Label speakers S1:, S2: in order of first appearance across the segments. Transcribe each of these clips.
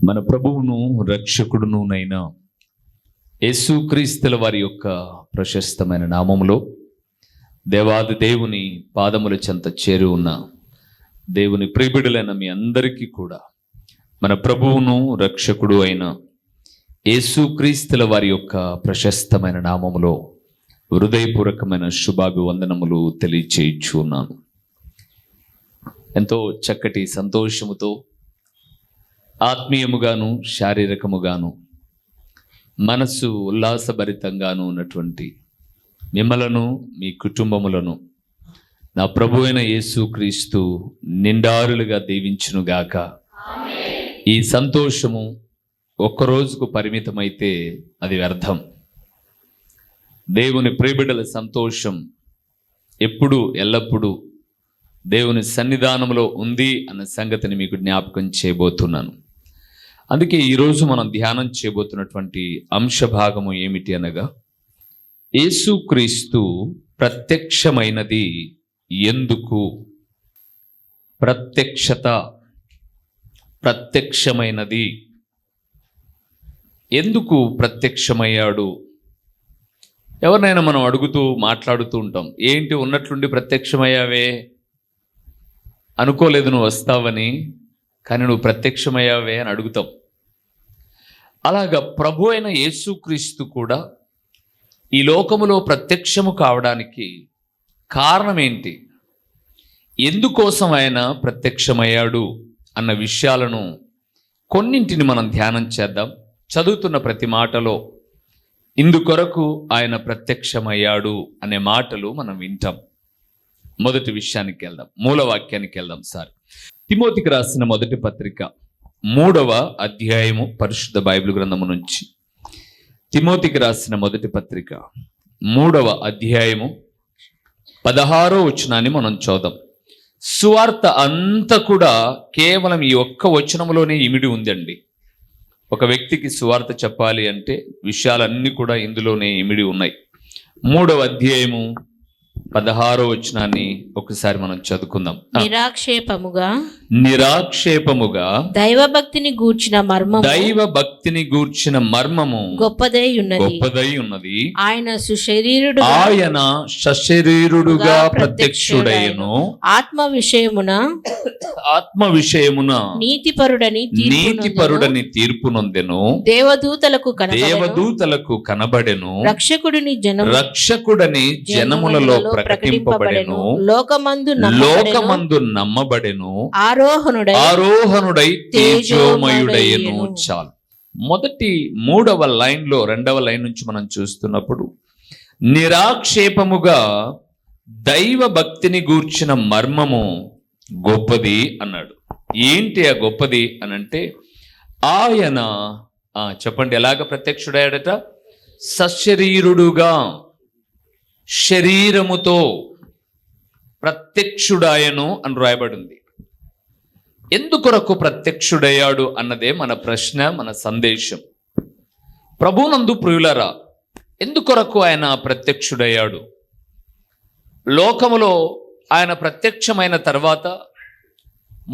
S1: మన ప్రభువును రక్షకుడునునైన యేసుక్రీస్తుల వారి యొక్క ప్రశస్తమైన నామములో దేవాది దేవుని పాదముల చెంత చేరి ఉన్న దేవుని ప్రియబిడ్డలైన మీ అందరికీ కూడా మన ప్రభువును రక్షకుడు అయిన యేసుక్రీస్తుల వారి యొక్క ప్రశస్తమైన నామములో హృదయపూర్వకమైన శుభాభివందనములు తెలియచేయుచున్నాను. ఎంతో చక్కటి సంతోషముతో ఆత్మీయముగాను శారీరకముగాను మనసు ఉల్లాసభరితంగాను ఉన్నటువంటి మిమ్మలను మీ కుటుంబములను నా ప్రభు అయిన యేసుక్రీస్తు నిండారులుగా దీవించునుగాక. ఈ సంతోషము ఒక్కరోజుకు పరిమితమైతే అది వ్యర్థం. దేవుని ప్రియబిడ్డల సంతోషం ఎప్పుడు ఎల్లప్పుడూ దేవుని సన్నిధానంలో ఉంది అన్న సంగతిని మీకు జ్ఞాపకం చేయబోతున్నాను. అందుకే ఈరోజు మనం ధ్యానం చేయబోతున్నటువంటి అంశభాగము ఏమిటి అనగా, యేసుక్రీస్తు ప్రత్యక్షమైనది ఎందుకు? ప్రత్యక్షమైనది ఎందుకు ప్రత్యక్షమయ్యాడు? ఎవరినైనా మనం అడుగుతూ మాట్లాడుతూ ఉంటాం, ఏంటి ఉన్నట్లుండి ప్రత్యక్షమయ్యావే, అనుకోలేదు నువ్వు వస్తావని, కానీ నువ్వు ప్రత్యక్షమయ్యావే అని అడుగుతాం. అలాగా ప్రభు అయిన యేసుక్రీస్తు కూడా ఈ లోకములో ప్రత్యక్షము కావడానికి కారణం ఏంటి, ఎందుకోసం ఆయన ప్రత్యక్షమయ్యాడు అన్న విషయాలను కొన్నింటిని మనం ధ్యానం చేద్దాం. చదువుతున్న ప్రతి మాటలో ఇందుకొరకు ఆయన ప్రత్యక్షమయ్యాడు అనే మాటలు మనం వింటాం. మొదటి విషయానికి వెళ్దాం, మూలవాక్యానికి వెళ్దాం. తిమోతికి రాసిన మొదటి పత్రిక 3వ అధ్యాయము పరిశుద్ధ బైబిల్ గ్రంథము నుంచి. తిమోతికి రాసిన మొదటి పత్రిక 3వ అధ్యాయము 16వ వచనాన్ని మనం చూద్దాం. సువార్త అంతా కూడా కేవలం ఈ ఒక్క వచనములోనే ఇమిడి ఉందండి. ఒక వ్యక్తికి సువార్త చెప్పాలి అంటే విషయాలన్నీ కూడా ఇందులోనే ఇమిడి ఉన్నాయి. 3వ అధ్యాయము 16వ వచనాన్ని ఒకసారి మనం చదువుకుందాం. నిరాక్షేపముగా దైవభక్తిని గూర్చిన మర్మము గొప్పదై ఉన్నది. ఆయన సశరీరుడుగా ప్రత్యక్షుడైను, ఆత్మ విషయమున నీతిపరుడని తీర్పు నొందెను, దేవదూతలకు కనబడెను, రక్షకుడని జనములలో ప్రకటింపబడెను, లోకమందు నమ్మబడెను, ఆరోహణుడై తేజోమయుడయ్యను. చాలు. మొదటి 3వ లైన్లో 2వ లైన్ నుంచి మనం చూస్తున్నప్పుడు నిరాక్షేపముగా దైవ భక్తిని గూర్చిన మర్మము గొప్పది అన్నాడు. ఏంటి ఆ గొప్పది అనంటే, ఆయన చెప్పండి ఎలాగ ప్రత్యక్షుడయ్యాడట? సశరీరుడుగా, శరీరముతో ప్రత్యక్షుడాయను అని రాయబడింది. ఎందుకొరకు ప్రత్యక్షుడయ్యాడు అన్నదే మన ప్రశ్న, మన సందేశం. ప్రభునందు ప్రియులరా, ఎందుకొరకు ఆయన ప్రత్యక్షుడయ్యాడు? లోకములో ఆయన ప్రత్యక్షమైన తర్వాత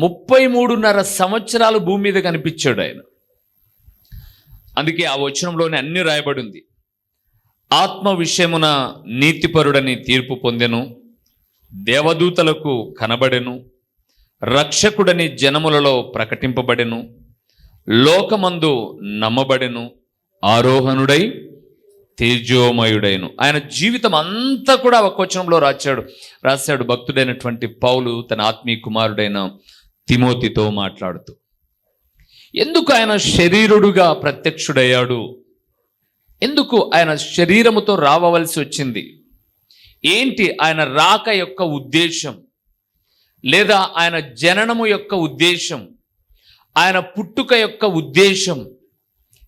S1: 33.5 సంవత్సరాలు భూమి మీద కనిపించాడు ఆయన. అందుకే ఆ వచనంలోనే అన్ని రాయబడింది. ఆత్మ విషయమున నీతిపరుడని తీర్పు పొందెను, దేవదూతలకు కనబడెను, రక్షకుడని జనములలో ప్రకటింపబడెను, లోకమందు నమ్మబడెను, ఆరోహణుడై తేజోమయుడైను. ఆయన జీవితం అంతా కూడా ఒక వచనంలో రాశాడు భక్తుడైనటువంటి పౌలు తన ఆత్మీయ కుమారుడైన తిమోతితో మాట్లాడుతూ. ఎందుకు ఆయన శరీరుడుగా ప్రత్యక్షుడయ్యాడు? ఎందుకు ఆయన శరీరముతో రావవలసి వచ్చింది? ఏంటి ఆయన రాక యొక్క ఉద్దేశం, లేదా ఆయన జననము యొక్క ఉద్దేశం, ఆయన పుట్టుక యొక్క ఉద్దేశం?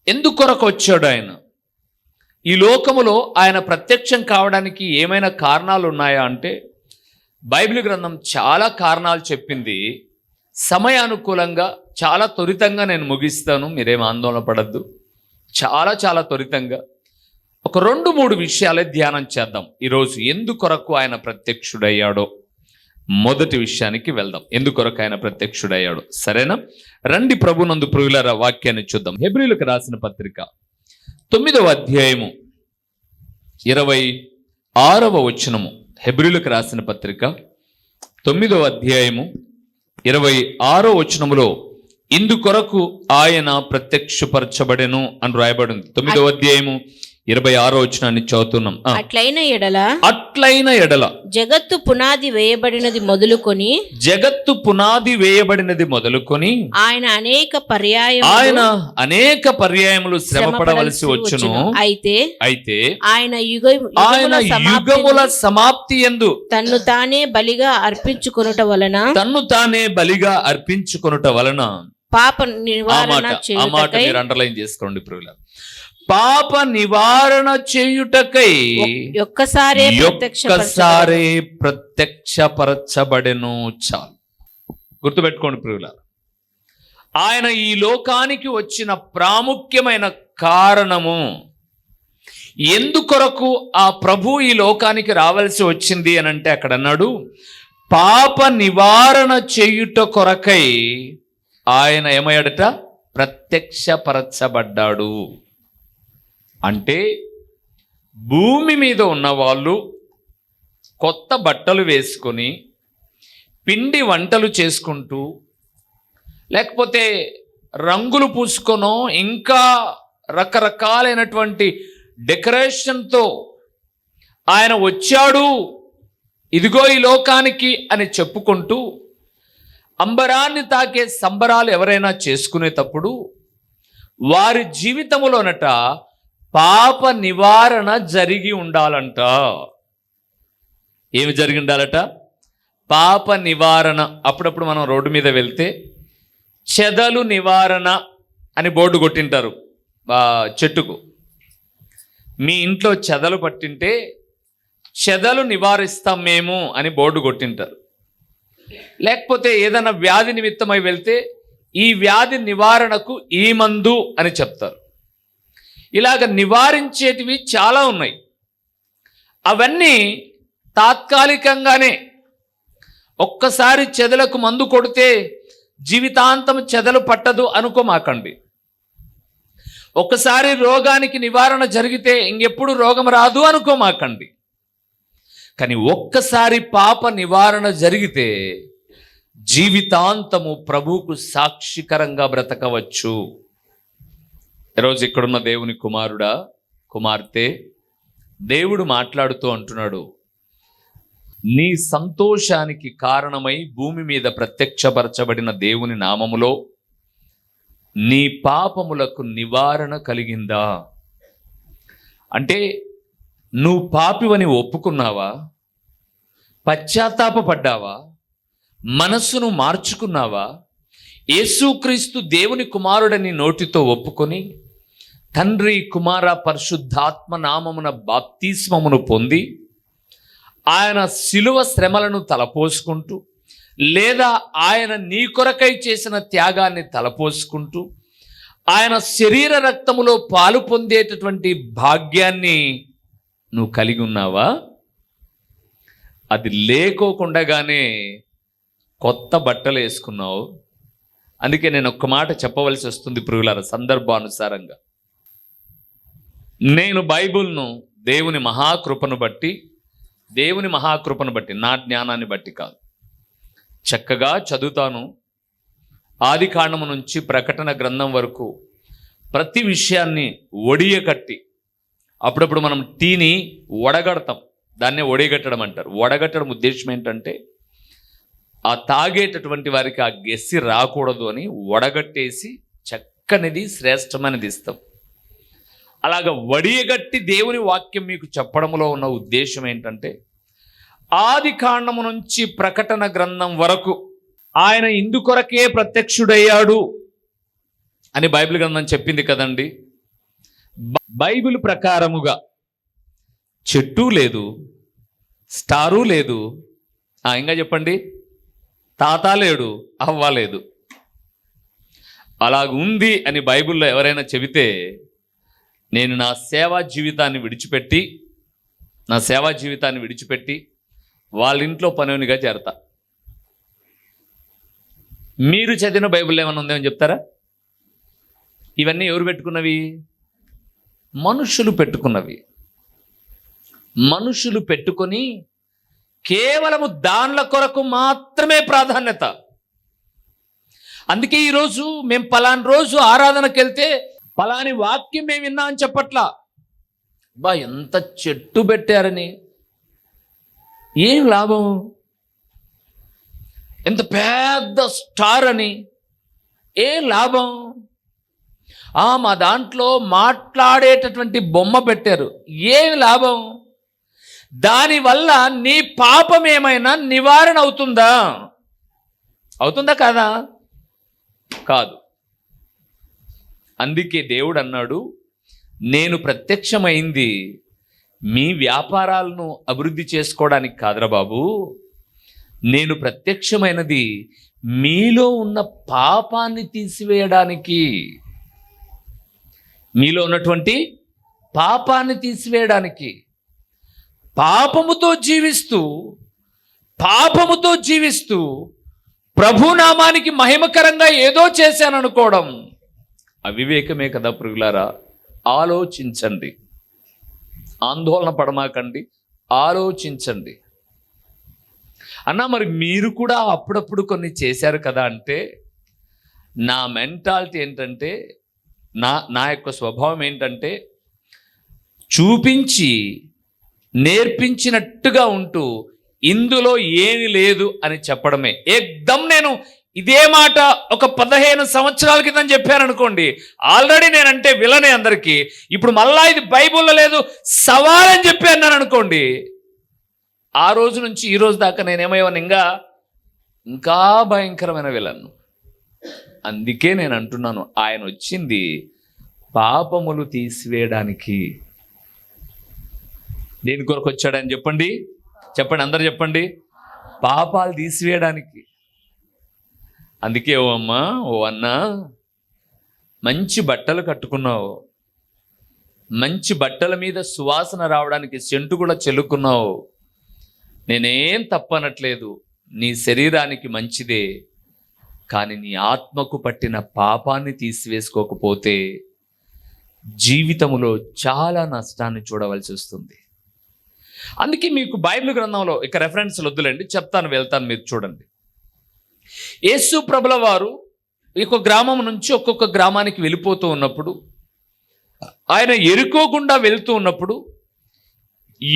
S1: ఎందుకొరకు వచ్చాడు ఆయన? ఈ లోకములో ఆయన ప్రత్యక్షం కావడానికి ఏమైనా కారణాలు ఉన్నాయా అంటే, బైబిల్ గ్రంథం చాలా కారణాలు చెప్పింది. సమయానుకూలంగా చాలా త్వరితంగా నేను ముగిస్తాను, మీరేం ఆందోళన పడద్దు. చాలా త్వరితంగా ఒక 2-3 విషయాలే ధ్యానం చేద్దాం ఈరోజు. ఎందుకొరకు ఆయన ప్రత్యక్షుడయ్యాడో మొదటి విషయానికి వెళ్దాం. ఎందుకొరకు ఆయన ప్రత్యక్షుడయ్యాడు. సరేనా? రండి ప్రభునందు ప్రియులారా వాక్యాన్ని చూద్దాం. హెబ్రీయులకు రాసిన పత్రిక 9వ అధ్యాయము 26వ వచనము. హెబ్రీయులకు రాసిన పత్రిక 9వ అధ్యాయము 26వ వచనములో ఇందుకొరకు ఆయన ప్రత్యక్షపరచబడెను అని రాయబడింది. 9వ అధ్యాయము 26వ వచనాన్ని చదువుతున్నాం.
S2: అట్లైన ఎడల జగత్తు పునాది వేయబడినది మొదలుకొని ఆయన
S1: అనేక పర్యాయములు శ్రమపడవలసి వచ్చును. అయితే ఆయన యుగముల సమాప్తి యందు
S2: తన్ను తానే బలిగా అర్పించుకొనుట వలన పాప నివారణ
S1: చేయుటకై, అండర్లైన్ చేసుకోండి ప్రియులారా, పాప నివారణ చేయుటకై
S2: ఒక్కసారే
S1: ప్రత్యక్షపరచబడెను. చాలు, గుర్తుపెట్టుకోండి ప్రియులారా. ఆయన ఈ లోకానికి వచ్చిన ప్రాముఖ్యమైన కారణము, ఎందుకొరకు ఆ ప్రభు ఈ లోకానికి రావాల్సి వచ్చింది అని అంటే అక్కడ అన్నాడు, పాప నివారణ చేయుట కొరకై ఆయన ఏమయ్యాడట? ప్రత్యక్షపరచబడ్డాడు. అంటే భూమి మీద ఉన్న వాళ్ళు కొత్త బట్టలు వేసుకొని పిండి వంటలు చేసుకుంటూ, లేకపోతే రంగులు పూసుకొనో ఇంకా రకరకాలైనటువంటి డెకరేషన్తో ఆయన వచ్చాడు, ఇదిగో ఈ లోకానికి అని చెప్పుకుంటూ అంబరాన్ని తాకే సంబరాలు ఎవరైనా చేసుకునేటప్పుడు వారి జీవితములోనట పాప నివారణ జరిగి ఉండాలంట. ఏమి జరిగి ఉండాలట? పాప నివారణ. అప్పుడప్పుడు మనం రోడ్డు మీద వెళ్తే చెదలు నివారణ అని బోర్డు కొట్టింటారు చెట్టుకు. మీ ఇంట్లో చెదలు పట్టింటే చెదలు నివారిస్తాం మేము అని బోర్డు కొట్టింటారు. లేకపోతే ఏదైనా వ్యాధి నిమిత్తమై వెళ్తే ఈ వ్యాధి నివారణకు ఈ మందు అని చెప్తారు. ఇలాగ నివారించేటివి చాలా ఉన్నాయి. అవన్నీ తాత్కాలికంగానే. ఒక్కసారి చెదలకు మందు కొడితే జీవితాంతం చెదలు పట్టదు అనుకోమాకండి. ఒక్కసారి రోగానికి నివారణ జరిగితే ఇంకెప్పుడు రోగం రాదు అనుకోమాకండి. కానీ ఒక్కసారి పాప నివారణ జరిగితే జీవితాంతము ప్రభువుకు సాక్షికరంగా బ్రతకవచ్చు. ఈరోజు ఇక్కడున్న దేవుని కుమారుడా, కుమార్తె, దేవుడు మాట్లాడుతూ అంటున్నాడు, నీ సంతోషానికి కారణమై భూమి మీద ప్రత్యక్షపరచబడిన దేవుని నామములో నీ పాపములకు నివారణ కలిగిందా? అంటే నువ్వు పాపివని ఒప్పుకున్నావా? పశ్చాత్తాపపడ్డావా? మనస్సును మార్చుకున్నావా? యేసుక్రీస్తు దేవుని కుమారుడని నోటితో ఒప్పుకొని తండ్రి, కుమార, పరిశుద్ధాత్మ నామమున బాప్తిస్మమును పొంది ఆయన శిలువ శ్రమలను తలపోసుకుంటూ, లేదా ఆయన నీ కొరకై చేసిన త్యాగాన్ని తలపోసుకుంటూ ఆయన శరీర రక్తములో పాలు పొందేటటువంటి భాగ్యాన్ని నువ్వు కలిగి ఉన్నావా? అది లేకోకుండగానే కొత్త బట్టలు వేసుకున్నావు. అందుకే నేను ఒక్క మాట చెప్పవలసి వస్తుంది ప్రియులారా, సందర్భానుసారంగా. నేను బైబిల్ను దేవుని మహాకృపను బట్టి, నా జ్ఞానాన్ని బట్టి కాదు, చక్కగా చదువుతాను. ఆది కాండము నుంచి ప్రకటన గ్రంథం వరకు ప్రతి విషయాన్ని ఒడియకట్టి, అప్పుడప్పుడు మనం టీని వడగడతాం, దాన్నే ఒడిగట్టడం అంటారు. వడగట్టడం ఉద్దేశం ఏంటంటే ఆ తాగేటటువంటి వారికి ఆ గెస్సి రాకూడదు అని వడగట్టేసి చక్కనిది, శ్రేష్టమైనది ఇస్తాం. అలాగ వడియగట్టి దేవుని వాక్యం మీకు చెప్పడంలో ఉన్న ఉద్దేశం ఏంటంటే ఆది కాండము నుంచి ప్రకటన గ్రంథం వరకు ఆయన ఇందుకొరకే ప్రత్యక్షుడయ్యాడు అని బైబిల్ గ్రంథం చెప్పింది కదండి. బైబిల్ ప్రకారముగా చెట్టు లేదు, స్టారు లేదు, ఇంకా చెప్పండి, తాత లేడు, అవ్వ లేదు. అలాగుంది అని బైబిల్లో ఎవరైనా చెబితే నేను నా సేవా జీవితాన్ని విడిచిపెట్టి వాళ్ళ ఇంట్లో పనిగా చేరతా. మీరు చదివిన బైబిల్ ఏమైనా ఉందేమని చెప్తారా? ఇవన్నీ ఎవరు పెట్టుకున్నవి? మనుషులు పెట్టుకున్నవి. మనుషులు పెట్టుకొని కేవలము దానిల కొరకు మాత్రమే ప్రాధాన్యత. అందుకే ఈరోజు మేము పలాని రోజు ఆరాధనకి వెళ్తే పలాని వాక్యం మేము విన్నా అని చెప్పట్లా. బా ఎంత చెట్టు పెట్టారని, ఏం లాభం? ఎంత పెద్ద స్టార్ అని, ఏం లాభం? మా దాంట్లో మాట్లాడేటటువంటి బొమ్మ పెట్టారు, ఏం లాభం? దానివల్ల నీ పాపం ఏమైనా నివారణ అవుతుందా? అవుతుందా కాదా? కాదు. అందుకే దేవుడు అన్నాడు, నేను ప్రత్యక్షమైంది మీ వ్యాపారాలను అభివృద్ధి చేసుకోవడానికి కాదురా బాబు, నేను ప్రత్యక్షమైనది మీలో ఉన్న పాపాన్ని తీసివేయడానికి. మీలో ఉన్నటువంటి పాపాన్ని తీసివేయడానికి. పాపముతో జీవిస్తూ ప్రభునామానికి మహిమకరంగా ఏదో చేశాననుకోవడం అవివేకమే కదా ప్రియులారా. ఆలోచించండి, ఆందోళన పడమాకండి, ఆలోచించండి. అన్నా మరి మీరు కూడా అప్పుడప్పుడు కొన్ని చేశారు కదా అంటే, నా మెంటాలిటీ ఏంటంటే, నా యొక్క స్వభావం ఏంటంటే, చూపించి నేర్పించినట్టుగా ఉంటూ ఇందులో ఏమీ లేదు అని చెప్పడమే. ఏకదం నేను ఇదే మాట ఒక 15 సంవత్సరాల క్రితం చెప్పాను అనుకోండి, ఆల్రెడీ నేనంటే విలనే అందరికీ. ఇప్పుడు మళ్ళా ఇది బైబుల్లో లేదు సవాలని చెప్పి అన్నాను అనుకోండి, ఆ రోజు నుంచి ఈ రోజు దాకా నేనేమయ్యాను, ఇంకా భయంకరమైన విలను. అందుకే నేను అంటున్నాను, ఆయన వచ్చింది పాపములు తీసివేయడానికి. దేని కొరకు వచ్చాడని చెప్పండి, అందరు చెప్పండి. పాపాలు తీసివేయడానికి. అందుకే ఓ అమ్మా, ఓ అన్నా, మంచి బట్టలు కట్టుకున్నావు, మంచి బట్టల మీద సువాసన రావడానికి సెంటు కూడా చెల్లుకున్నావు. నేనేం తప్పనట్లేదు, నీ శరీరానికి మంచిదే. కానీ నీ ఆత్మకు పట్టిన పాపాన్ని తీసివేసుకోకపోతే జీవితంలో చాలా నష్టాన్ని చూడవలసి వస్తుంది. అందుకే మీకు బైబిల్ గ్రంథంలో ఇక రెఫరెన్స్లు వద్దులేండి, చెప్తాను, వెళ్తాను, మీరు చూడండి. యేసు ప్రభుల వారు ఒక గ్రామం నుంచి ఒక్కొక్క గ్రామానికి వెళ్ళిపోతూ ఉన్నప్పుడు, ఆయన ఎరుకో గుండా వెళ్తూ ఉన్నప్పుడు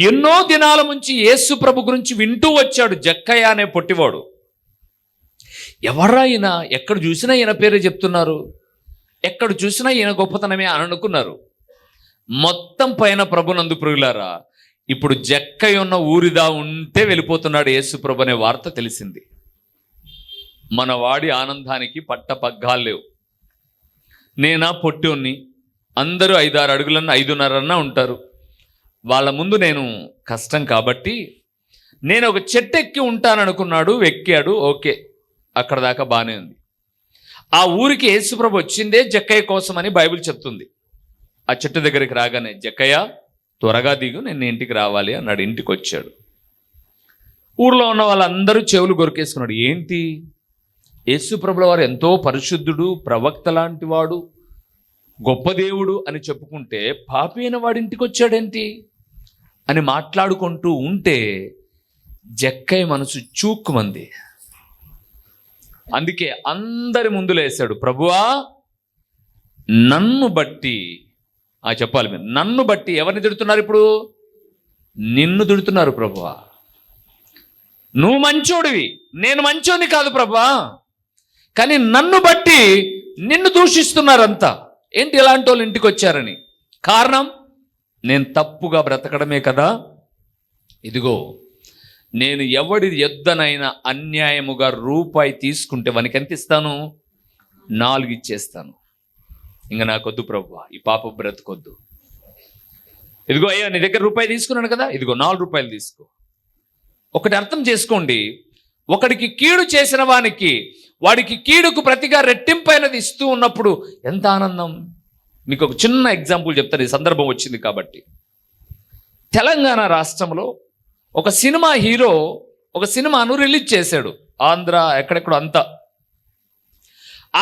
S1: ఎన్నో దినాల నుంచి యేసు ప్రభు గురించి వింటూ వచ్చాడు. జక్కయ్య అనే పొట్టివాడు. ఎవరా ఈయన? ఎక్కడ చూసినా ఈయన పేరే చెప్తున్నారు, ఎక్కడ చూసినా ఈయన గొప్పతనమే అని అనుకున్నారు. మొత్తం పైన ప్రభునందు ప్రియులారా, ఇప్పుడు జక్కయ్య ఉన్న ఊరిదా ఉంటే వెళ్ళిపోతున్నాడు యేసు ప్రభు అనే వార్త తెలిసింది. మన వాడి ఆనందానికి పట్టపగ్గాలు లేవు. నేనా పొట్టోన్ని, అందరూ 5-6 అడుగులన్నా 5.5 ఉంటారు. వాళ్ళ ముందు నేను కష్టం కాబట్టి నేను ఒక చెట్టు ఎక్కి ఉంటాననుకున్నాడు, ఎక్కాడు, ఓకే, అక్కడ దాకా బాగానే ఉంది. ఆ ఊరికి యేసుప్రభు వచ్చిందే జక్కయ్య కోసం అని బైబిల్ చెప్తుంది. ఆ చెట్టు దగ్గరికి రాగానే, జక్కయ్య త్వరగా దిగు, నేను ఇంటికి రావాలి అన్నాడు. ఇంటికి వచ్చాడు. ఊర్లో ఉన్న వాళ్ళందరూ చెవులు గొరికేసుకున్నాడు. ఏంటి, యేసుప్రభుల వారు ఎంతో పరిశుద్ధుడు, ప్రవక్త లాంటి వాడు, గొప్ప దేవుడు అని చెప్పుకుంటే పాపి అయిన వాడి ఇంటికి వచ్చాడేంటి అని మాట్లాడుకుంటూ ఉంటే జక్కయ్య మనసు చూక్కుమంది. అందుకే అందరి ముందు లేసాడు. ప్రభువా, నన్ను బట్టి, చెప్పాలి మీరు, నన్ను బట్టి ఎవరిని తిడుతున్నారు ఇప్పుడు? నిన్ను తిడుతున్నారు ప్రభువా. నువ్వు మంచోడివి, నేను మంచోని కాదు ప్రభువా, కానీ నన్ను బట్టి నిన్ను దూషిస్తున్నారంతా. ఏంటి ఇలాంటి వాళ్ళు ఇంటికి వచ్చారని? కారణం, నేను తప్పుగా బ్రతకడమే కదా. ఇదిగో, నేను ఎవడి యొద్దనైనా అన్యాయముగా రూపాయి తీసుకుంటే వానికి ఎంత ఇస్తాను? 4 ఇచ్చేస్తాను. ఇంకా నాకొద్దు ప్రభువా, ఈ పాప బ్రతకొద్దు. ఇదిగో అయ్యా, నీ దగ్గర రూపాయి తీసుకున్నాను కదా, ఇదిగో 4 రూపాయలు తీసుకో. ఒకటి అర్థం చేసుకోండి, ఒకడికి కీడు చేసిన వాడికి కీడుకు ప్రతిగా రెట్టింపైనది ఇస్తూ ఉన్నప్పుడు ఎంత ఆనందం. మీకు ఒక చిన్న ఎగ్జాంపుల్ చెప్తాను, ఈ సందర్భం వచ్చింది కాబట్టి. తెలంగాణ రాష్ట్రంలో ఒక సినిమా హీరో ఒక సినిమాను రిలీజ్ చేశాడు. ఆంధ్ర ఎక్కడెక్కడ అంతా.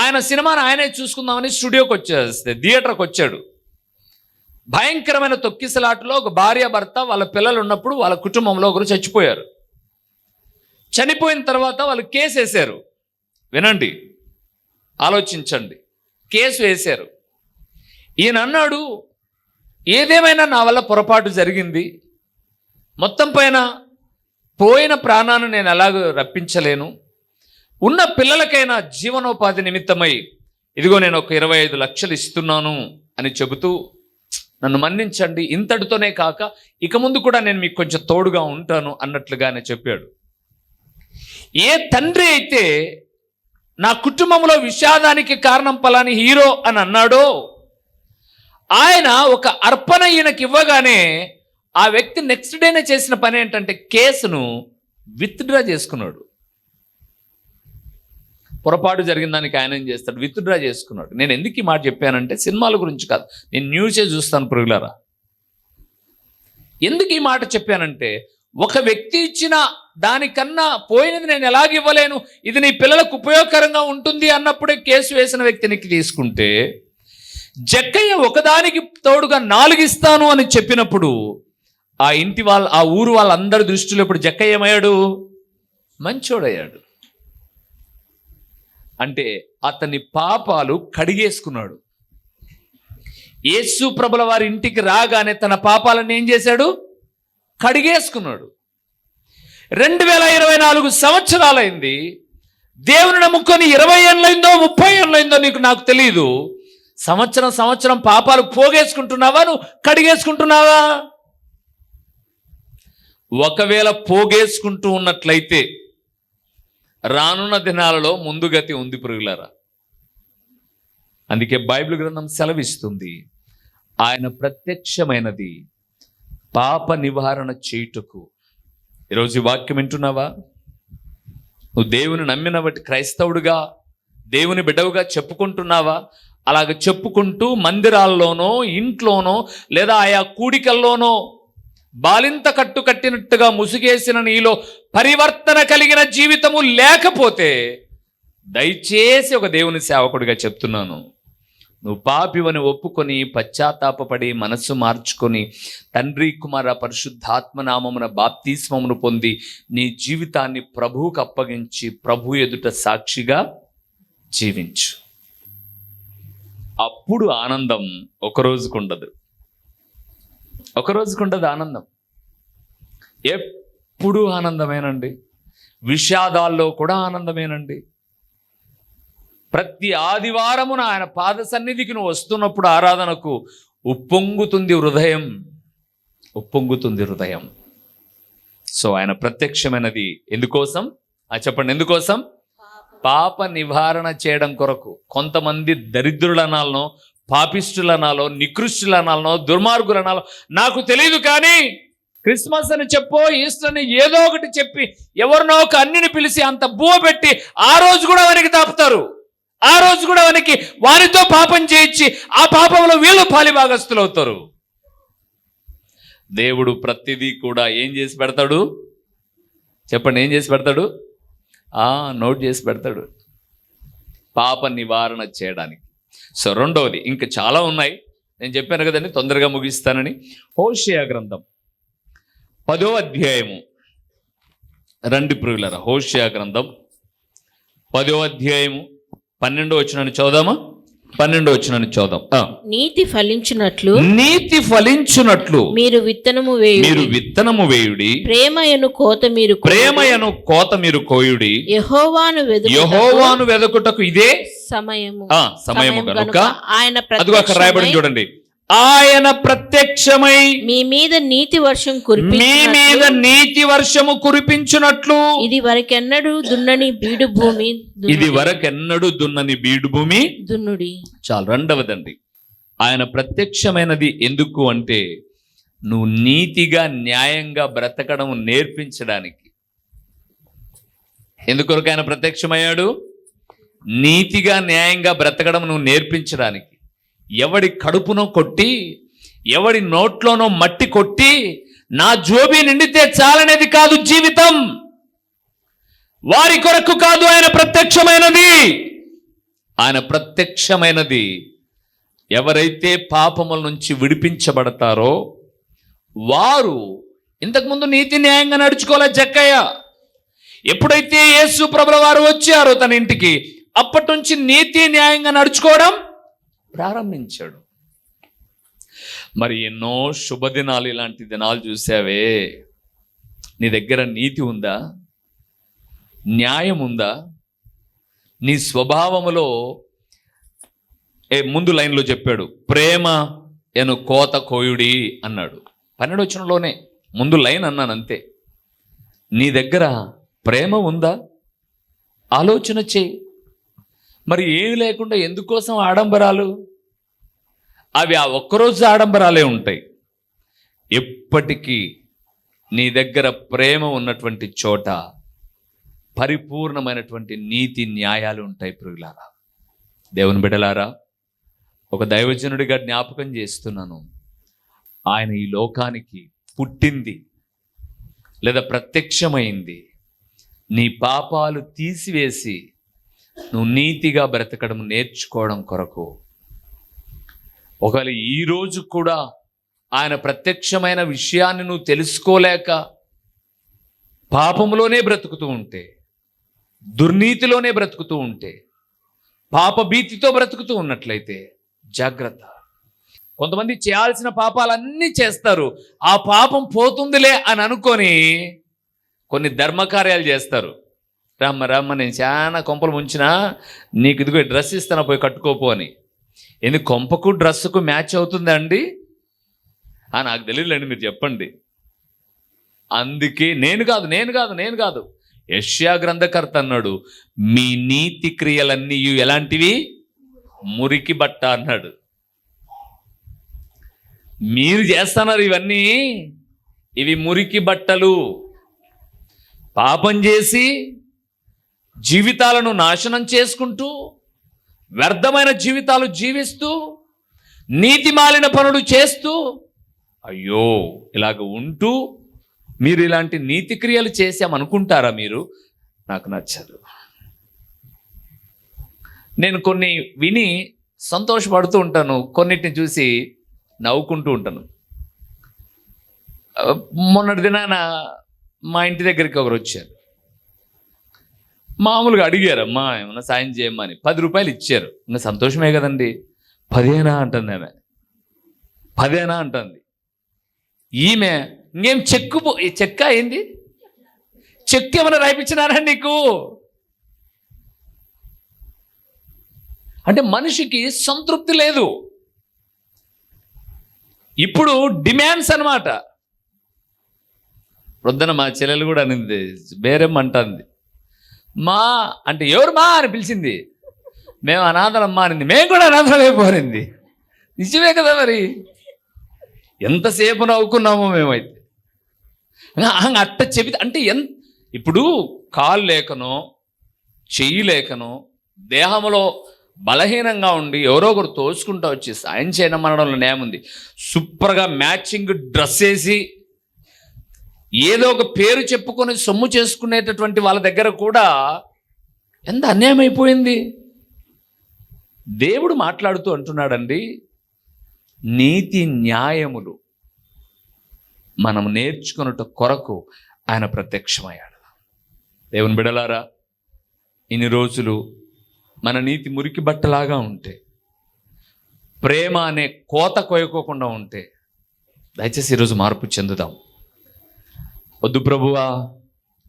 S1: ఆయన సినిమాను ఆయనే చూసుకుందామని స్టూడియోకి వచ్చేస్తే థియేటర్కి వచ్చాడు. భయంకరమైన తొక్కిసలాటలో ఒక భార్య భర్త వాళ్ళ పిల్లలు ఉన్నప్పుడు వాళ్ళ కుటుంబంలో ఒకరు చచ్చిపోయారు. చనిపోయిన తర్వాత వాళ్ళు కేసు వేశారు. వినండి, ఆలోచించండి. కేసు వేశారు. ఈయన అన్నాడు, ఏదేమైనా నా వల్ల పొరపాటు జరిగింది, మొత్తం పైన పోయిన ప్రాణాన్ని నేను ఎలాగో రప్పించలేను, ఉన్న పిల్లలకైనా జీవనోపాధి నిమిత్తమై ఇదిగో నేను ఒక 25 లక్షలు ఇస్తున్నాను అని చెబుతూ నన్ను మన్నించండి, ఇంతటితోనే కాక ఇక ముందు కూడా నేను మీకు కొంచెం తోడుగా ఉంటాను అన్నట్లుగానే చెప్పాడు. ఏ తండ్రి అయితే నా కుటుంబంలో విషాదానికి కారణం పలాని హీరో అని అన్నాడో, ఆయన ఒక అర్పణ ఈయనకి ఇవ్వగానే ఆ వ్యక్తి నెక్స్ట్ డేనే చేసిన పని ఏంటంటే కేసును విత్డ్రా చేసుకున్నాడు. పొరపాటు జరిగిన దానికి ఆయన ఏం చేస్తాడు, విత్డ్రా చేసుకున్నాడు. నేను ఎందుకు ఈ మాట చెప్పానంటే సినిమాల గురించి కాదు, నేను న్యూసే చూస్తాను పురుగులారా. ఎందుకు ఈ మాట చెప్పానంటే, ఒక వ్యక్తి ఇచ్చిన దానికన్నా పోయినది నేను ఎలాగ ఇవ్వలేను, ఇది నీ పిల్లలకు ఉపయోగకరంగా ఉంటుంది అన్నప్పుడే కేసు వేసిన వ్యక్తినికి తీసుకుంటే, జక్కయ్య ఒకదానికి తోడుగా 4 ఇస్తాను అని చెప్పినప్పుడు ఆ ఇంటి ఆ ఊరు వాళ్ళందరి దృష్టిలో ఇప్పుడు జక్కయ్య ఏమయ్యాడు, మంచోడయ్యాడు. అంటే అతని పాపాలు కడిగేసుకున్నాడు. యేసు ప్రభుల వారి ఇంటికి రాగానే తన పాపాలను ఏం చేశాడు, కడిగేసుకున్నాడు. 2024 సంవత్సరాలైంది. దేవుని నమ్ముకొని 20 ఏళ్ళైందో 30 ఏళ్ళైందో నాకు తెలియదు. సంవత్సరం పాపాలు పోగేసుకుంటున్నావా, నువ్వు కడిగేసుకుంటున్నావా? ఒకవేళ పోగేసుకుంటూ ఉన్నట్లయితే రానున్న దినాలలో ముందుగతి ఉంది పురుగులారా. అందుకే బైబిల్ గ్రంథం సెలవిస్తుంది, ఆయన ప్రత్యక్షమైనది పాప నివారణ చేయుటకు. ఈరోజు ఈ వాక్యం వింటున్నావా? నువ్వు దేవుని నమ్మిన బట్టి క్రైస్తవుడుగా దేవుని బిడ్డవుగా చెప్పుకుంటున్నావా? అలాగ చెప్పుకుంటూ మందిరాల్లోనో ఇంట్లోనో లేదా ఆయా కూడికల్లోనో బాలింత కట్టు కట్టినట్టుగా ముసుగేసిన నీలో పరివర్తన కలిగిన జీవితము లేకపోతే, దయచేసి ఒక దేవుని సేవకుడిగా చెప్తున్నాను, నువ్వు పాపివని ఒప్పుకొని పశ్చాత్తాపపడి మనస్సు మార్చుకొని తండ్రి కుమార పరిశుద్ధాత్మ నామమున బాప్తిస్మమును పొంది నీ జీవితాన్ని ప్రభువుకు అప్పగించి ప్రభు ఎదుట సాక్షిగా జీవించు. అప్పుడు ఆనందం ఒక రోజుకుండదు ఆనందం. ఎప్పుడు ఆనందమేనండి. విషాదాల్లో కూడా ఆనందమేనండి. ప్రతి ఆదివారమున ఆయన పాద సన్నిధికి నువ్వు వస్తున్నప్పుడు ఆరాధనకు ఉప్పొంగుతుంది హృదయం. సో ఆయన ప్రత్యక్షమైనది ఎందుకోసం? చెప్పండి, ఎందుకోసం? పాప నివారణ చేయడం కొరకు. కొంతమంది దరిద్రులనాలనో, పాపిష్టులనాలో, నికృష్టులనాలనో, దుర్మార్గులనాలో నాకు తెలియదు, కానీ క్రిస్మస్ అని చెప్పో, ఈస్టర్ అని ఏదో ఒకటి చెప్పి ఎవరినో ఒక అన్నిని పిలిచి అంత బువ్వ పెట్టి ఆ రోజు కూడా వానికి తాపుతారు. ఆ రోజు కూడా వానితో పాపం చేయించి ఆ పాపంలో వీళ్ళు పాలిభాగస్తులు అవుతారు. దేవుడు ప్రతిదీ కూడా ఏం చేసి పెడతాడు? చెప్పండి, ఏం చేసి పెడతాడు? నోట్ చేసి పెడతాడు, పాప నివారణ చేయడానికి. సో రెండవది, ఇంకా చాలా ఉన్నాయి, నేను చెప్పాను కదండి తొందరగా ముగిస్తానని. హోషేయ గ్రంథం 10వ అధ్యాయము రండి ప్రియులారా. హోషేయ గ్రంథం 10వ అధ్యాయము 12వ వచనాన్ని చదువుదామా? 12వ వచనాన్ని చూద్దాం.
S2: నీతి ఫలించునట్లు
S1: మీరు విత్తనము వేయుడి, ప్రేమయను కోత మీరు కోయుడి, యెహోవాను వెదకుటకు ఇదే సమయము కనుక ఆయన అక్కడ రాయబడింది చూడండి, ఆయన ప్రత్యక్షమై
S2: మీ మీద నీతి వర్షము
S1: కురిపించునట్లు
S2: ఇది వరకెన్నడూ దున్నని బీడు భూమి దున్నుడి.
S1: చాలు. రెండవదండి, ఆయన ప్రత్యక్షమైనది ఎందుకు అంటే నువ్వు నీతిగా న్యాయంగా బ్రతకడం నేర్పించడానికి. ఎందుకొరకు ఆయన ప్రత్యక్షమయ్యాడు? నీతిగా న్యాయంగా బ్రతకడం నువ్వు నేర్పించడానికి. ఎవడి కడుపునో కొట్టి, ఎవడి నోట్లోనో మట్టి కొట్టి నా జోబీ నిండితే చాలనేది కాదు జీవితం. వారి కొరకు కాదు ఆయన ప్రత్యక్షమైనది. ఆయన ప్రత్యక్షమైనది ఎవరైతే పాపముల నుంచి విడిపించబడతారో వారు ఇంతకుముందు నీతి న్యాయంగా నడుచుకోలే జక్కయ్య. ఎప్పుడైతే యేసు ప్రభుల వారు వచ్చారో తన ఇంటికి, అప్పటి నుంచి నీతి న్యాయంగా నడుచుకోవడం ప్రారంభించాడు. మరి ఎన్నో శుభదినాలు, ఇలాంటి దినాలు చూసావే. నీ దగ్గర నీతి ఉందా? న్యాయం ఉందా? నీ స్వభావములో ముందు లైన్లో చెప్పాడు, ప్రేమ ఎను కోత కోయుడి అన్నాడు. 12వ వచనంలోనే ముందు లైన్ అన్నాను అంతే. నీ దగ్గర ప్రేమ ఉందా? ఆలోచన చేయి. మరి ఏమి లేకుండా ఎందుకోసం ఆడంబరాలు? అవి ఆ ఒక్కరోజు ఆడంబరాలే ఉంటాయి. ఎప్పటికీ నీ దగ్గర ప్రేమ ఉన్నటువంటి చోట పరిపూర్ణమైనటువంటి నీతి న్యాయాలు ఉంటాయి. ప్రియులారా, దేవుని బిడ్డలారా, ఒక దైవజనుడిగా జ్ఞాపకం చేస్తున్నాను. ఆయన ఈ లోకానికి పుట్టింది లేదా ప్రత్యక్షమైంది నీ పాపాలు తీసివేసి నువ్వు నీతిగా బ్రతకడం నేర్చుకోవడం కొరకు. ఒకవేళ ఈరోజు కూడా ఆయన ప్రత్యక్షమైన విషయాన్ని నువ్వు తెలుసుకోలేక పాపంలోనే బ్రతుకుతూ ఉంటే, దుర్నీతిలోనే బ్రతుకుతూ ఉంటే, పాపభీతితో బ్రతుకుతూ ఉన్నట్లయితే జాగ్రత్త. కొంతమంది చేయాల్సిన పాపాలన్నీ చేస్తారు, ఆ పాపం పోతుందిలే అని అనుకొని కొన్ని ధర్మకార్యాలు చేస్తారు. రమ్మ నేను చాలా కొంపలు ముంచినా నీకు ఇదిగో డ్రెస్ ఇస్తాను, పోయి కట్టుకోపో అని. ఎందుకు కొంపకు డ్రెస్సుకు మ్యాచ్ అవుతుందా అండి? నాకు తెలియదులేండి, మీరు చెప్పండి. అందుకే నేను కాదు యెషయా గ్రంథకర్త అన్నాడు, మీ నీతి క్రియలన్నీ ఎలాంటివి? మురికి బట్ట అన్నాడు. మీరు చేస్తున్నారు ఇవన్నీ, ఇవి మురికి బట్టలు. పాపం చేసి జీవితాలను నాశనం చేసుకుంటూ, వ్యర్థమైన జీవితాలు జీవిస్తూ, నీతి మాలిన పనులు చేస్తూ, అయ్యో ఇలాగ ఉంటూ మీరు ఇలాంటి నీతి క్రియలు చేశామనుకుంటారా? మీరు నాకు నచ్చదు. నేను కొన్ని విని సంతోషపడుతూ ఉంటాను, కొన్నిటిని చూసి నవ్వుకుంటూ ఉంటాను. మొన్నటి దినాన మా ఇంటి దగ్గరికి ఒకరు వచ్చారు. మామూలుగా అడిగారు, అమ్మా ఏమన్నా సాయం చేయమని. 10 రూపాయలు ఇచ్చారు. ఇంకా సంతోషమే కదండి. 10 అంటుంది ఆమె, 10 అంటుంది. ఈమె ఇంకేం చెక్క ఏంది? చెక్ ఏమైనా రాయిపించినారా నీకు? అంటే మనిషికి సంతృప్తి లేదు. ఇప్పుడు డిమాండ్స్ అన్నమాట. ప్రొద్దున మా చెల్లెలు కూడా అనింది, బేరం అంటుంది. మా అంటే ఎవరు మా అని పిలిచింది. మేము అనాథలమ్మా అనింది. మేము కూడా అనాథలమైపోయింది. నిజమే కదా. మరి ఎంతసేపు నవ్వుకున్నామో మేమైతే. అట్ట చెబితే అంటే ఇప్పుడు కాలు లేకనో చెయ్యి లేకనో దేహంలో బలహీనంగా ఉండి ఎవరో ఒకరు తోసుకుంటూ వచ్చి సాయం చేయడం అనడంలో నేముంది? సూపర్గా మ్యాచింగ్ డ్రెస్ వేసి ఏదో ఒక పేరు చెప్పుకొని సొమ్ము చేసుకునేటటువంటి వాళ్ళ దగ్గర కూడా ఎంత అన్యాయం అయిపోయింది. దేవుడు మాట్లాడుతూ అంటున్నాడండి, నీతి న్యాయములు మనం నేర్చుకున్నట కొరకు ఆయన ప్రత్యక్షమయ్యాడు. దేవుని బిడలారా, ఇన్ని రోజులు మన నీతి మురికి బట్టలాగా ఉంటే, ప్రేమ అనే కోత కోయకోకుండా ఉంటే, దయచేసి ఈరోజు మార్పు చెందుదాం. వద్దు ప్రభువా,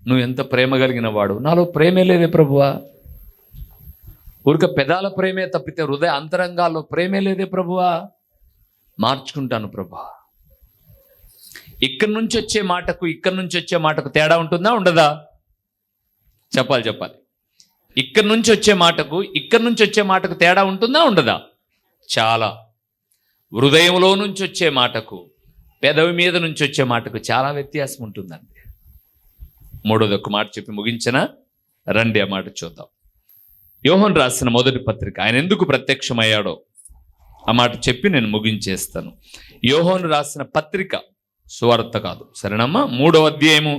S1: నువ్వు ఎంత ప్రేమ కలిగిన వాడు, నాలో ప్రేమే లేదే ప్రభువా. ఊరిక పెదాల ప్రేమే తప్పితే హృదయ అంతరంగాల్లో ప్రేమే లేదే ప్రభువా. మార్చుకుంటాను ప్రభువా. ఇక్కడి నుంచి వచ్చే మాటకు తేడా ఉంటుందా ఉండదా? చెప్పాలి. ఇక్కడి నుంచి వచ్చే మాటకు తేడా ఉంటుందా ఉండదా? చాలా. హృదయంలో నుంచి వచ్చే మాటకు, పెదవి మీద నుంచి వచ్చే మాటకు చాలా వ్యత్యాసం ఉంటుందండి. మూడోది ఒక మాట చెప్పి ముగించనా? రండి ఆ మాట చూద్దాం. యోహాను రాసిన మొదటి పత్రిక, ఆయన ఎందుకు ప్రత్యక్షమయ్యాడో ఆ మాట చెప్పి నేను ముగించేస్తాను. యోహాను రాసిన పత్రిక, సువార్త కాదు, సరేనమ్మా. 3వ అధ్యాయము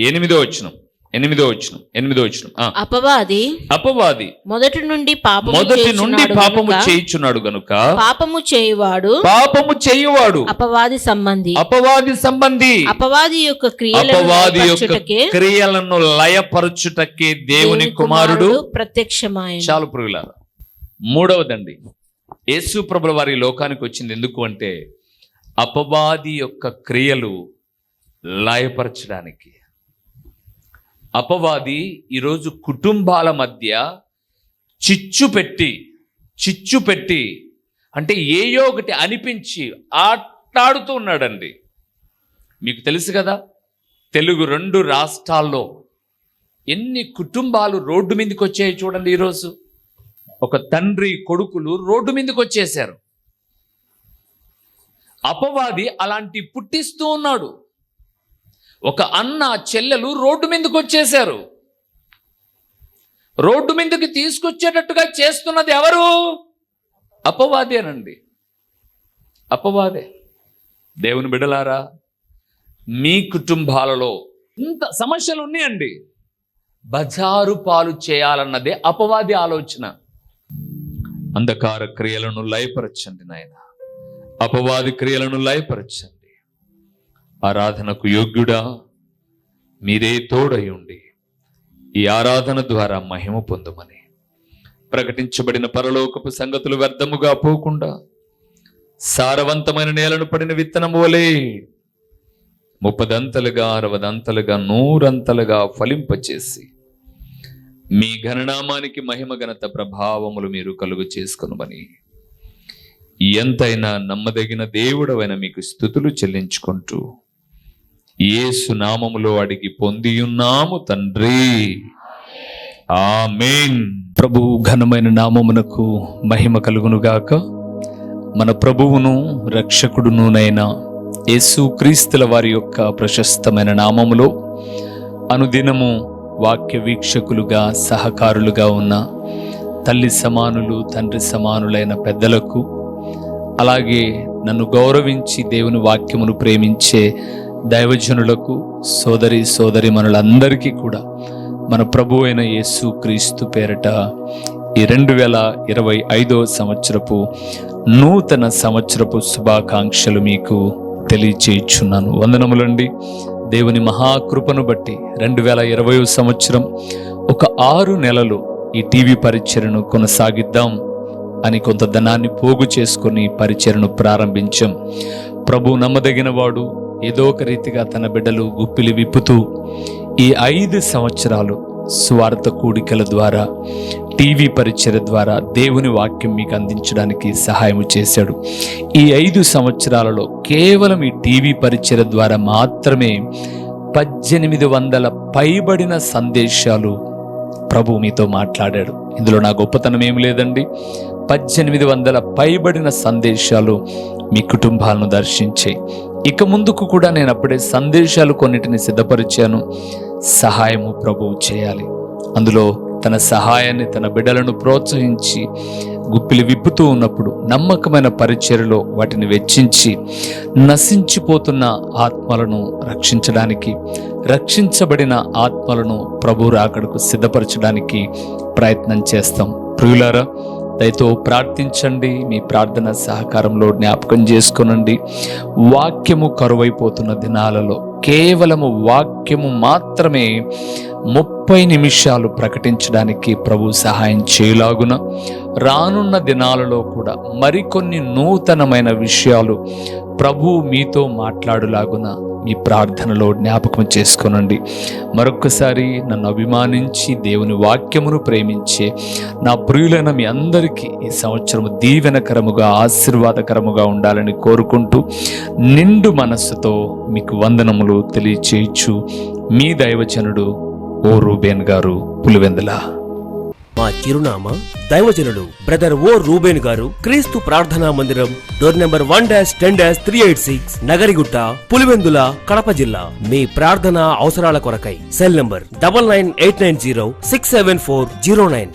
S1: 8వ వచనం. ఎనిమిదో వచనం. అపవాది
S2: మొదటి నుండి
S1: పాపము చేయుచున్నాడు గనుక
S2: పాపము చేయువాడు
S1: అపవాది సంబంధి
S2: అపవాది యొక్క
S1: క్రియలను లయపరచుటకే దేవుని కుమారుడు
S2: ప్రత్యక్షమాయెను.
S1: చాలు ప్రియులారా. మూడవదండి, యేసు ప్రభుల వారి లోకానికి వచ్చింది ఎందుకు అంటే అపవాది యొక్క క్రియలు లయపరచడానికి. అపవాది ఈరోజు కుటుంబాల మధ్య చిచ్చు పెట్టి అంటే ఏయో ఒకటి అనిపించి ఆటాడుతూ ఉన్నాడండి. మీకు తెలుసు కదా, తెలుగు 2 రాష్ట్రాల్లో ఎన్ని కుటుంబాలు రోడ్డు మీదకి వచ్చాయి చూడండి. ఈరోజు ఒక తండ్రి కొడుకులు రోడ్డు మీదకి వచ్చేశారు. అపవాది అలాంటి పుట్టిస్తూ ఉన్నాడు. ఒక అన్న చెల్లెలు రోడ్డు మీదకి వచ్చేశారు. రోడ్డు మీదకి తీసుకొచ్చేటట్టుగా చేస్తున్నది ఎవరు? అపవాదేనండి, అపవాదే. దేవుని బిడ్డలారా, మీ కుటుంబాలలో ఇంత సమస్యలు ఉన్నాయండి. బజారు పాలు చేయాలన్నదే అపవాది ఆలోచన. అంధకార క్రియలను లయపరచండి నాయన, అపవాది క్రియలను లయపరచండి. ఆరాధనకు యోగ్యుడా మీరే తోడై ఉండి ఈ ఆరాధన ద్వారా మహిమ పొందుమని, ప్రకటించబడిన పరలోకపు సంగతులు వ్యర్థముగా పోకుండా సారవంతమైన నేలను పడిన విత్తనము వలె 30 అంతలుగా 60 అంతలుగా 100 అంతలుగా ఫలింపచేసి మీ ఘననామానికి మహిమ ఘనత ప్రభావములు మీరు కలుగు చేసుకొనుమని ఎంతైనా నమ్మదగిన దేవుడవైన మీకు స్తుతులు చెల్లించుకుంటూ యేసు నామములో అడిగి పొందియున్నాము తండ్రి, ఆమేన్. ప్రభు ఘనమైన నామమునకు మహిమ కలుగునుగాక. మన ప్రభువును రక్షకుడునునైన యేసు క్రీస్తుల వారి యొక్క ప్రశస్తమైన నామములో అనుదినము వాక్య వీక్షకులుగా సహకారులుగా ఉన్న తల్లి సమానులు తండ్రి సమానులైన పెద్దలకు, అలాగే నన్ను గౌరవించి దేవుని వాక్యమును ప్రేమించే దైవజనులకు, సోదరిమణులందరికీ కూడా మన ప్రభు అయిన యేసు క్రీస్తు పేరట ఈ 2025వ సంవత్సరపు నూతన సంవత్సరపు శుభాకాంక్షలు మీకు తెలియచేయుచున్నాను. వందనములండి. దేవుని మహాకృపను బట్టి 2020వ సంవత్సరం ఒక 6 నెలలు ఈ టీవీ పరిచర్యను కొనసాగిద్దాం అని కొంత ధనాన్ని పోగు చేసుకుని పరిచర్యను ప్రారంభించాం. ప్రభు నమ్మదగిన వాడు. ఏదో ఒక రీతిగా తన బిడ్డలు గుప్పిలి విప్పుతూ ఈ 5 సంవత్సరాలు స్వార్థ కూడికల ద్వారా, టీవీ పరిచర్య ద్వారా దేవుని వాక్యం మీకు అందించడానికి సహాయం చేశాడు. ఈ 5 సంవత్సరాలలో కేవలం ఈ టీవీ పరిచర్య ద్వారా మాత్రమే 1800 పైబడిన సందేశాలు ప్రభు మీతో మాట్లాడాడు. ఇందులో నా గొప్పతనం ఏమి లేదండి. 1800 పైబడిన సందేశాలు మీ కుటుంబాలను దర్శించే. ఇక ముందుకు కూడా నేను అప్పుడే సందేశాలు కొన్నిటిని సిద్ధపరిచాను. సహాయము ప్రభువు చేయాలి. అందులో తన సహాయాన్ని, తన బిడ్డలను ప్రోత్సహించి గుప్పిలి విప్పుతూ ఉన్నప్పుడు నమ్మకమైన పరిచర్యలో వాటిని వెచ్చించి నశించిపోతున్న ఆత్మలను రక్షించడానికి, రక్షించబడిన ఆత్మలను ప్రభు రాకడకు సిద్ధపరచడానికి ప్రయత్నం చేస్తాం. ప్రియులారా, దయతో ప్రార్థించండి. మీ ప్రార్థన సహకారంలో జ్ఞాపకం చేసుకొనండి. వాక్యము కరువైపోతున్న దినాలలో కేవలము వాక్యము మాత్రమే 30 నిమిషాలు ప్రకటించడానికి ప్రభు సహాయం చేయలాగున రానున్న దినాలలో కూడా మరికొన్ని నూతనమైన విషయాలు ప్రభు మీతో మాట్లాడులాగున మీ ప్రార్థనలో జ్ఞాపకం చేసుకోనండి. మరొక్కసారి నన్ను అభిమానించి దేవుని వాక్యమును ప్రేమించే నా ప్రియులైన మీ అందరికీ ఈ సంవత్సరం దీవెనకరముగా, ఆశీర్వాదకరముగా ఉండాలని కోరుకుంటూ నిండు మనస్సుతో మీకు వందనములు తెలియచేయచ్చు మీ దైవజనుడు ఓ రూబేన్ గారు, పులివెందుల.
S3: మా చిరునామా దైవజనుడు బ్రదర్ ఓ రూబేన్ గారు, క్రీస్తు ప్రార్థనా మందిరం, డోర్ నెంబర్ 1-10-386, నగరిగుట్ట, పులివెందుల, కడప జిల్లా. మీ ప్రార్థనా అవసరాల కొరకై సెల్ నంబర్ 9989067409.